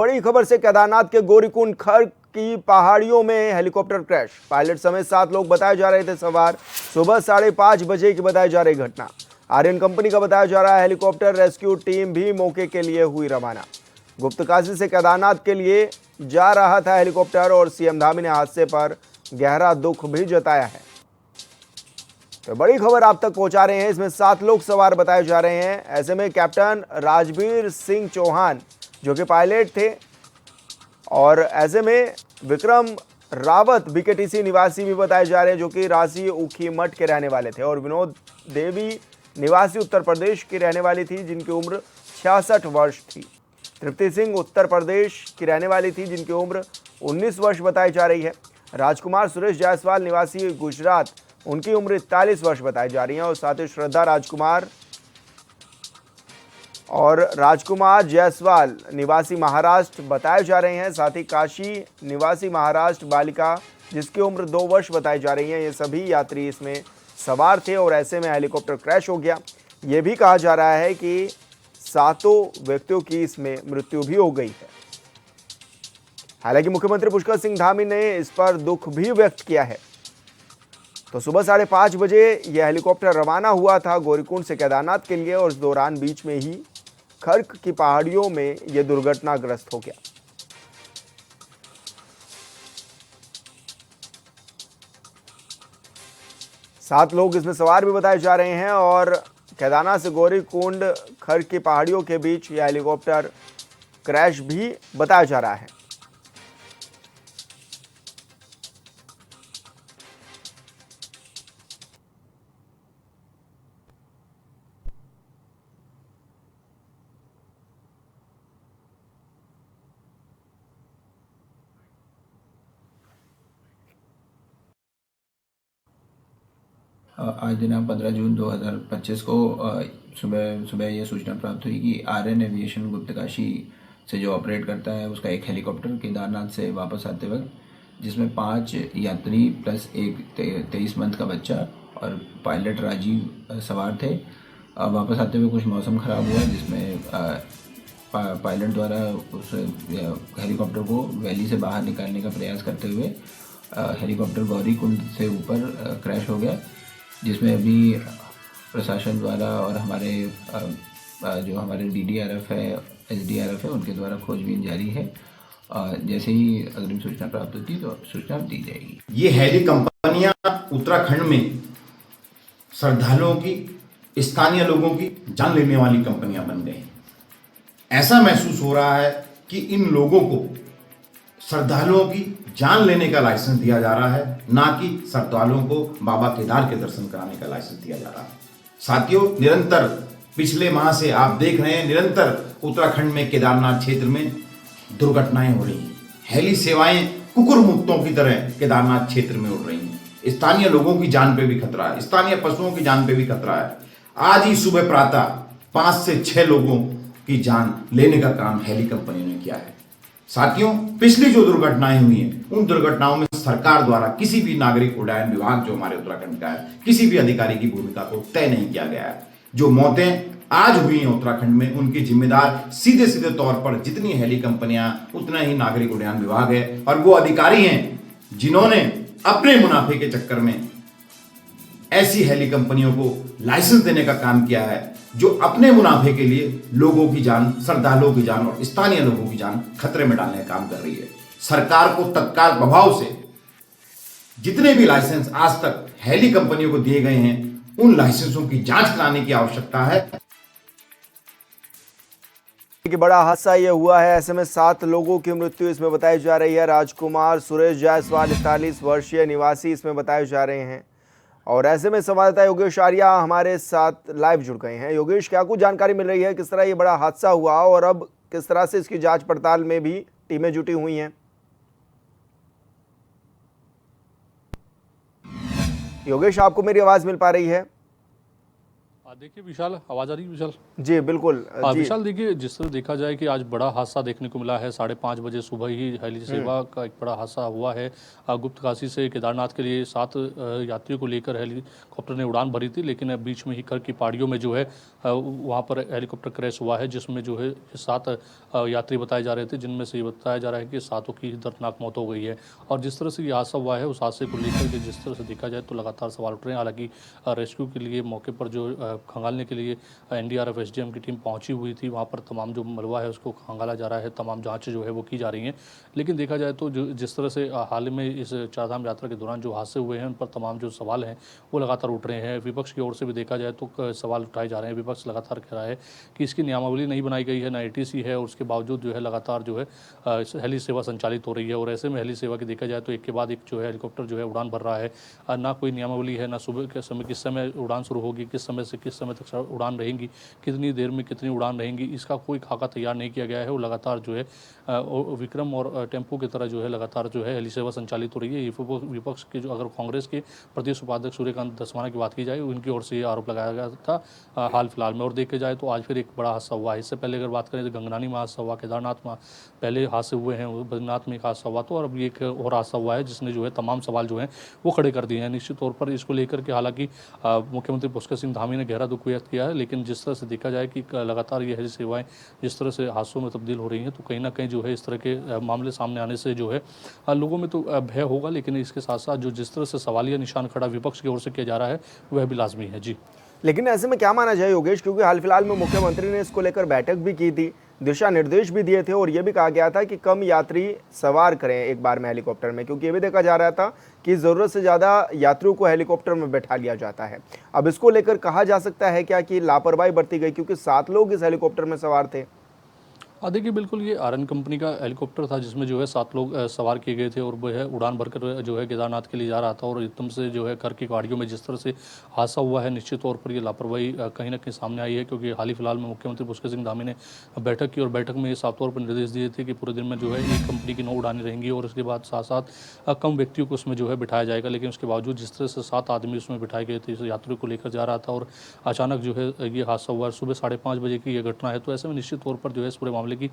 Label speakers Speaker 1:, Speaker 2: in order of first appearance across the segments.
Speaker 1: बड़ी खबर से केदारनाथ के गौरीकुंड खर्क की पहाड़ियों में हेलीकॉप्टर क्रैश। पायलट समेत 7 लोग बताए जा रहे थे सवार। सुबह 5:30 बजे की बताई जा रही घटना। आर्यन कंपनी का बताया जा रहा है हेलीकॉप्टर रेस्क्यू टीम भी मौके के लिए हुई रवाना। गुप्तकाशी से केदारनाथ के लिए जा रहा था हेलीकॉप्टर और सीएम धामी ने हादसे पर गहरा दुख भी जताया है। तो बड़ी खबर आप तक पहुंचा रहे हैं। इसमें 7 लोग सवार बताए जा रहे हैं। ऐसे में कैप्टन राजवीर सिंह चौहान जो कि पायलट थे, और ऐसे में विक्रम रावत बीकेटीसी निवासी भी बताए जा रहे हैं जो कि रांची ऊखी मठ के रहने वाले थे, और विनोद देवी निवासी उत्तर प्रदेश की रहने वाली थी जिनकी उम्र 66 वर्ष थी। तृप्ति सिंह उत्तर प्रदेश की रहने वाली थी जिनकी उम्र 19 वर्ष बताई जा रही है। राजकुमार सुरेश जायसवाल निवासी गुजरात, उनकी उम्र 41 वर्ष बताई जा रही है। और साथ ही श्रद्धा राजकुमार और राजकुमार जायसवाल निवासी महाराष्ट्र बताए जा रहे हैं। साथ ही काशी निवासी महाराष्ट्र बालिका जिसकी उम्र 2 वर्ष बताई जा रही है। ये सभी यात्री इसमें सवार थे और ऐसे में हेलीकॉप्टर क्रैश हो गया। ये भी कहा जा रहा है कि 7 व्यक्तियों की इसमें मृत्यु भी हो गई है। हालांकि मुख्यमंत्री पुष्कर सिंह धामी ने इस पर दुख भी व्यक्त किया है। तो सुबह 5:30 बजे यह हेलीकॉप्टर रवाना हुआ था गौरीकुंड से केदारनाथ के लिए, और इस दौरान बीच में ही खर्क की पहाड़ियों में यह दुर्घटनाग्रस्त हो गया। सात लोग इसमें सवार भी बताए जा रहे हैं, और केदारनाथ से गौरीकुंड खर्क की पहाड़ियों के बीच यह हेलीकॉप्टर क्रैश भी बताया जा रहा है।
Speaker 2: आज दिनांक 15 जून 2025 को सुबह सुबह ये सूचना प्राप्त हुई कि आर्यन एविएशन गुप्तकाशी से जो ऑपरेट करता है उसका एक हेलीकॉप्टर केदारनाथ से वापस आते वक्त, जिसमें 5 यात्री प्लस एक 23 मंथ का बच्चा और पायलट राजीव सवार थे, वापस आते हुए कुछ मौसम ख़राब हुआ जिसमें पायलट द्वारा उस हेलीकॉप्टर को वैली से बाहर निकालने का प्रयास करते हुए हेलीकॉप्टर गौरीकुंड से ऊपर क्रैश हो गया, जिसमें अभी प्रशासन द्वारा और हमारे जो हमारे डीडीआरएफ है, एसडीआरएफ है, उनके द्वारा खोजबीन जारी है। जैसे ही अग्रिम सूचना प्राप्त होती है तो सूचना दी जाएगी।
Speaker 3: ये हेली कंपनियां उत्तराखंड में श्रद्धालुओं की, स्थानीय लोगों की जान लेने वाली कंपनियां बन गई। ऐसा महसूस हो रहा है कि इन लोगों को श्रद्धालुओं की जान लेने का लाइसेंस दिया जा रहा है, ना कि श्रद्धालुओं को बाबा केदार के दर्शन कराने का लाइसेंस दिया जा रहा है। साथियों, निरंतर पिछले माह से आप देख रहे हैं, निरंतर उत्तराखंड में केदारनाथ क्षेत्र में दुर्घटनाएं हो रही हैं। हेली सेवाएं कुकुर मुक्तों की तरह केदारनाथ क्षेत्र में उड़ रही हैं। स्थानीय लोगों की जान पे भी खतरा है, स्थानीय पशुओं की जान पे भी खतरा है। आज ही सुबह प्रातः 5 से 6 लोगों की जान लेने का काम हेली कंपनी ने किया है। साथियों, पिछली जो दुर्घटनाएं हुई हैं, उन दुर्घटनाओं में सरकार द्वारा किसी भी नागरिक उड्डयन विभाग जो हमारे उत्तराखंड का है, किसी भी अधिकारी की भूमिका को तय नहीं किया गया है। जो मौतें आज हुई हैं उत्तराखंड में, उनकी जिम्मेदार सीधे सीधे तौर पर जितनी हेली कंपनियां, उतना ही नागरिक उड्डयन विभाग है, और वो अधिकारी हैं जिन्होंने अपने मुनाफे के चक्कर में ऐसी हेली कंपनियों को लाइसेंस देने का काम किया है जो अपने मुनाफे के लिए लोगों की जान, श्रद्धालुओं की जान और स्थानीय लोगों की जान खतरे में डालने का काम कर रही है। सरकार को तत्काल प्रभाव से जितने भी लाइसेंस आज तक हेली कंपनियों को दिए गए हैं, उन लाइसेंसों की जांच कराने की आवश्यकता है।
Speaker 1: कि बड़ा हादसा यह हुआ है। ऐसे में 7 लोगों की मृत्यु इसमें बताई जा रही है। राजकुमार सुरेश जायसवाल 41 वर्षीय निवासी इसमें बताए जा रहे हैं। और ऐसे में संवाददाता योगेश आर्या हमारे साथ लाइव जुड़ गए हैं। योगेश, क्या कुछ जानकारी मिल रही है, किस तरह ये बड़ा हादसा हुआ और अब किस तरह से इसकी जांच पड़ताल में भी टीमें जुटी हुई हैं? योगेश, आपको मेरी आवाज मिल पा रही है?
Speaker 4: देखिए विशाल, आवाज़ आ रही है विशाल?
Speaker 1: जी बिल्कुल। जी
Speaker 4: विशाल देखिए, जिस तरह देखा जाए कि आज बड़ा हादसा देखने को मिला है। 5:30 बजे सुबह ही हेली सेवा का एक बड़ा हादसा हुआ है। गुप्तकाशी से केदारनाथ के लिए 7 यात्रियों को लेकर हेलीकॉप्टर ने उड़ान भरी थी, लेकिन बीच में ही खर की पहाड़ियों में जो है वहाँ पर हेलीकॉप्टर क्रैश हुआ है, जिसमें जो है 7 यात्री बताए जा रहे थे, जिनमें से ये बताया जा रहा है कि 7 की दर्दनाक मौत हो गई है। और जिस तरह से ये हादसा हुआ है, उस हादसे को लेकर के जिस तरह से देखा जाए तो लगातार सवाल उठ रहे हैं। हालांकि रेस्क्यू के लिए मौके पर जो खंगालने के लिए एनडीआरएफ एसडीएम की टीम पहुंची हुई थी, वहां पर तमाम जो मलबा है उसको खंगाला जा रहा है, तमाम जांच जो है वो की जा रही है। लेकिन देखा जाए तो जो जिस तरह से हाल में इस चारधाम यात्रा के दौरान जो हादसे हुए हैं, उन पर तमाम जो सवाल हैं वो लगातार उठ रहे हैं। विपक्ष की ओर से भी देखा जाए तो सवाल उठाए जा रहे हैं। विपक्ष लगातार कह रहा है कि इसकी नियमावली नहीं बनाई गई है, ना एटीसी है, और उसके बावजूद जो है लगातार जो है हेली सेवा संचालित हो रही है। और ऐसे में हेली सेवा की देखा जाए तो एक के बाद एक जो है हेलीकॉप्टर जो है उड़ान भर रहा है। ना कोई नियमावली है, ना सुबह के समय किस समय उड़ान शुरू होगी, किस समय से किस समय तक उड़ान रहेंगी, कितनी देर में कितनी उड़ान रहेंगी, इसका कोई खाका तैयार नहीं किया गया है। वो लगातार जो है विक्रम और टेम्पो की तरह जो है लगातार जो है हेली सेवा संचालित हो रही है। ये विपक्ष के जो, अगर कांग्रेस के प्रदेश उपाध्यक्ष सूर्यकांत धस्माना की बात की जाए, उनकी ओर से ये आरोप लगाया गया था हाल फिलहाल में। और देखे जाए तो आज फिर एक बड़ा हादसा हुआ है। इससे पहले अगर बात करें तो गंगनानी में हादसा हुआ, केदारनाथ में पहले हादसे हुए हैं, बद्रीनाथ में एक हादसा हुआ, तो और अभी एक और हादसा हुआ है, जिसने जो है तमाम सवाल जो हैं वो खड़े कर दिए हैं। निश्चित तौर पर इसको लेकर के हालांकि मुख्यमंत्री पुष्कर सिंह धामी ने गहरा दुख व्यक्त किया है, लेकिन जिस तरह से देखा जाए कि लगातार ये हेली सेवाएं जिस तरह से हादसों में तब्दील हो रही हैं, तो कहीं ना कहीं जो है इस तरह के मामले सामने आने से जो है लोगों में तो भय होगा, लेकिन इसके साथ साथ जो जिस तरह से सवालिया निशान खड़ा विपक्ष की ओर से किया जा रहा है वह भी लाजमी है। जी
Speaker 1: लेकिन ऐसे में क्या माना जाए योगेश, क्योंकि हाल फिलहाल में मुख्यमंत्री ने इसको लेकर बैठक भी की थी, दिशा निर्देश भी दिए थे, और ये भी कहा गया था कि कम यात्री सवार करें एक बार में हेलीकॉप्टर में, क्योंकि ये भी देखा जा रहा था कि ज़रूरत से ज़्यादा यात्रियों को हेलीकॉप्टर में बैठा लिया जाता है। अब इसको लेकर कहा जा सकता है क्या कि लापरवाही बरती गई, क्योंकि 7 लोग इस हेलीकॉप्टर में सवार थे?
Speaker 4: देखिए बिल्कुल, ये आरएन कंपनी का हेलीकॉप्टर था, जिसमें जो है 7 लोग सवार किए गए थे, और वो है उड़ान भरकर जो है केदारनाथ के लिए जा रहा था। और एकदम से जो है खर की पहाड़ियों में जिस तरह से हादसा हुआ है, निश्चित तौर पर ये लापरवाही कहीं ना कहीं सामने आई है। क्योंकि हाल ही फिलहाल में मुख्यमंत्री पुष्कर सिंह धामी ने बैठक की, और बैठक में ये साफ तौर पर निर्देश दिए थे कि पूरे दिन में जो है एक कंपनी की 9 उड़ानें रहेंगी, और उसके बाद साथ साथ कम व्यक्तियों को उसमें जो है बिठाया जाएगा। लेकिन उसके बावजूद जिस तरह से 7 आदमी उसमें बिठाए गए थे, इस यात्रियों को लेकर जा रहा था, और अचानक जो है ये हादसा हुआ। सुबह 5:30 बजे की ये घटना है, तो ऐसे में निश्चित तौर पर जो है इस पूरे मामले की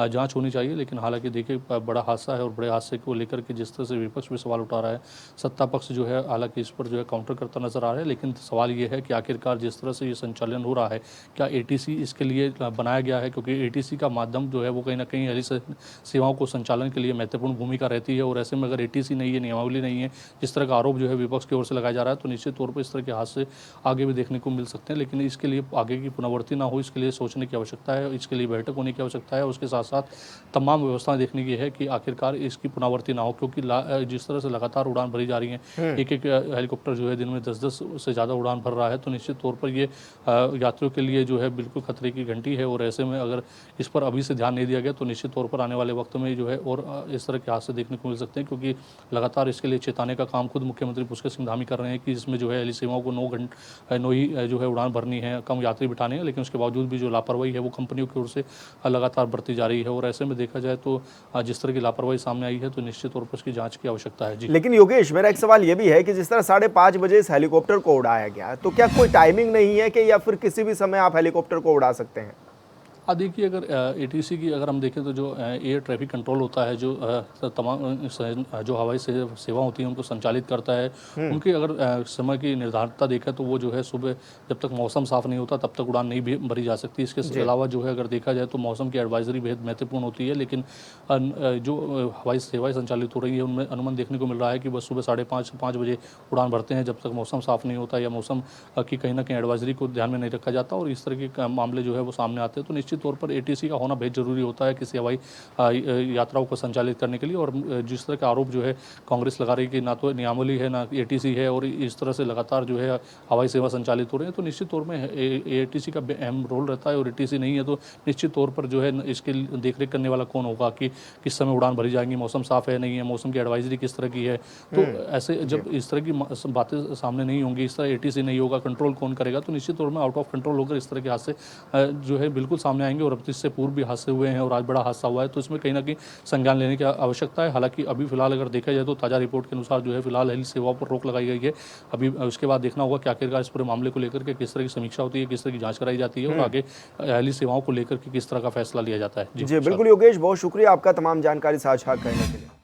Speaker 4: जांच होनी चाहिए। लेकिन हालांकि देखिए बड़ा हादसा है, और बड़े हादसे को लेकर के जिस तरह से विपक्ष भी सवाल उठा रहा है, सत्ता पक्ष जो है हालांकि इस पर जो है काउंटर करता नजर आ रहा है। लेकिन सवाल ये है कि आखिरकार जिस तरह से ये संचालन हो रहा है, क्या एटीसी इसके लिए बनाया गया है? क्योंकि एटीसी का माध्यम जो है वो कहीं ना कहीं हेली सेवाओं को संचालन के लिए महत्वपूर्ण भूमिका रहती है। और ऐसे में अगर एटीसी नहीं है, नियमावली नहीं है, जिस तरह का आरोप जो है विपक्ष की ओर से लगाया जा रहा है, तो निश्चित तौर पर इस तरह के हादसे आगे भी देखने को मिल सकते हैं। लेकिन इसके लिए आगे की पुनरावृत्ति ना हो, इसके लिए सोचने की आवश्यकता है, इसके लिए बैठक होने की आवश्यकता है। उसके साथ साथ तमाम व्यवस्थाएं देखने की है कि आखिरकार इसकी पुनरावृत्ति ना हो। क्योंकि जिस तरह से लगातार उड़ान भरी जा रही है, एक एक हेलीकॉप्टर जो है दिन में 10-10 से ज़्यादा उड़ान भर रहा है, तो निश्चित तौर पर ये यात्रियों के लिए जो है बिल्कुल खतरे की घंटी है। और ऐसे में अगर इस पर अभी से ध्यान नहीं दिया गया, तो निश्चित तौर पर आने वाले वक्त में जो है और इस तरह के हादसे देखने को मिल सकते हैं। क्योंकि लगातार इसके लिए चेताने का काम खुद मुख्यमंत्री पुष्कर सिंह धामी कर रहे हैं कि इसमें जो है हेली सेवाओं को 9 ही जो है उड़ान भरनी है, कम यात्री बिठाने हैं। लेकिन उसके बावजूद भी जो लापरवाही है वो कंपनियों की ओर से लगातार बरती जा रही है। और ऐसे में देखा जाए तो जिस तरह की लापरवाही सामने आई है, तो निश्चित तौर पर इसकी जांच की आवश्यकता है। जी
Speaker 1: लेकिन योगेश, मेरा एक सवाल ये भी है कि जिस तरह 5:30 बजे इस हेलीकॉप्टर को उड़ाया गया, तो क्या कोई टाइमिंग नहीं है कि या फिर किसी भी समय आप हेलीकॉप्टर को उड़ा सकते हैं?
Speaker 4: देखिए, अगर एटीसी की अगर हम देखें तो जो एयर ट्रैफिक कंट्रोल होता है, जो तमाम जो हवाई सेवा होती है उनको संचालित करता है, उनके अगर समय की निर्धारितता देखें तो वो जो है सुबह जब तक मौसम साफ नहीं होता तब तक उड़ान नहीं भी भरी जा सकती। इसके अलावा जो है अगर देखा जाए तो मौसम की एडवाइजरी बेहद महत्वपूर्ण होती है। लेकिन जो हवाई सेवाएं संचालित हो रही है उनमें अनुमान देखने को मिल रहा है कि बस सुबह 5:30 बजे उड़ान भरते हैं, जब तक मौसम साफ नहीं होता या मौसम की कहीं ना कहीं एडवाइजरी को ध्यान में नहीं रखा जाता, और इस तरह के मामले जो है वो सामने आते हैं। तो निश्चित तौर पर एटीसी का होना बेहद जरूरी होता है किसी हवाई यात्राओं को संचालित करने के लिए। और जिस तरह का आरोप जो है कांग्रेस लगा रही है कि ना तो नियमावली है ना एटीसी है, और इस तरह से लगातार जो है हवाई सेवा संचालित हो रही है, तो निश्चित तौर में एटीसी का अहम रोल रहता है। और एटीसी नहीं है तो निश्चित तौर पर जो है इसके देखरेख करने वाला कौन होगा कि किस समय उड़ान भरी जाएंगी, मौसम साफ है नहीं है, मौसम की एडवाइजरी किस तरह की है। तो ऐसे जब इस तरह की बातें सामने नहीं होंगी, इस तरह एटीसी नहीं होगा, कंट्रोल कौन करेगा, तो निश्चित तौर में आउट ऑफ कंट्रोल होकर इस तरह के हादसे जो है बिल्कुल सामने आएंगे और अब इससे पूर्व भी हादसे हुए हैं और आज बड़ा हादसा हुआ है, तो इसमें कहीं ना कहीं संज्ञान लेने की आवश्यकता है। हालांकि अभी फिलहाल अगर देखा जाए तो ताज़ा रिपोर्ट के अनुसार जो है फिलहाल हेली सेवाओं पर रोक लगाई गई है। अभी उसके बाद देखना होगा कि आखिरकार इस पूरे मामले को लेकर के किस तरह की समीक्षा होती है, किस तरह की जाँच कराई जाती है और आगे हेली सेवाओं को लेकर के किस तरह का फैसला लिया जाता है।
Speaker 1: जी बिल्कुल योगेश, बहुत शुक्रिया आपका तमाम जानकारी साझा करने के लिए।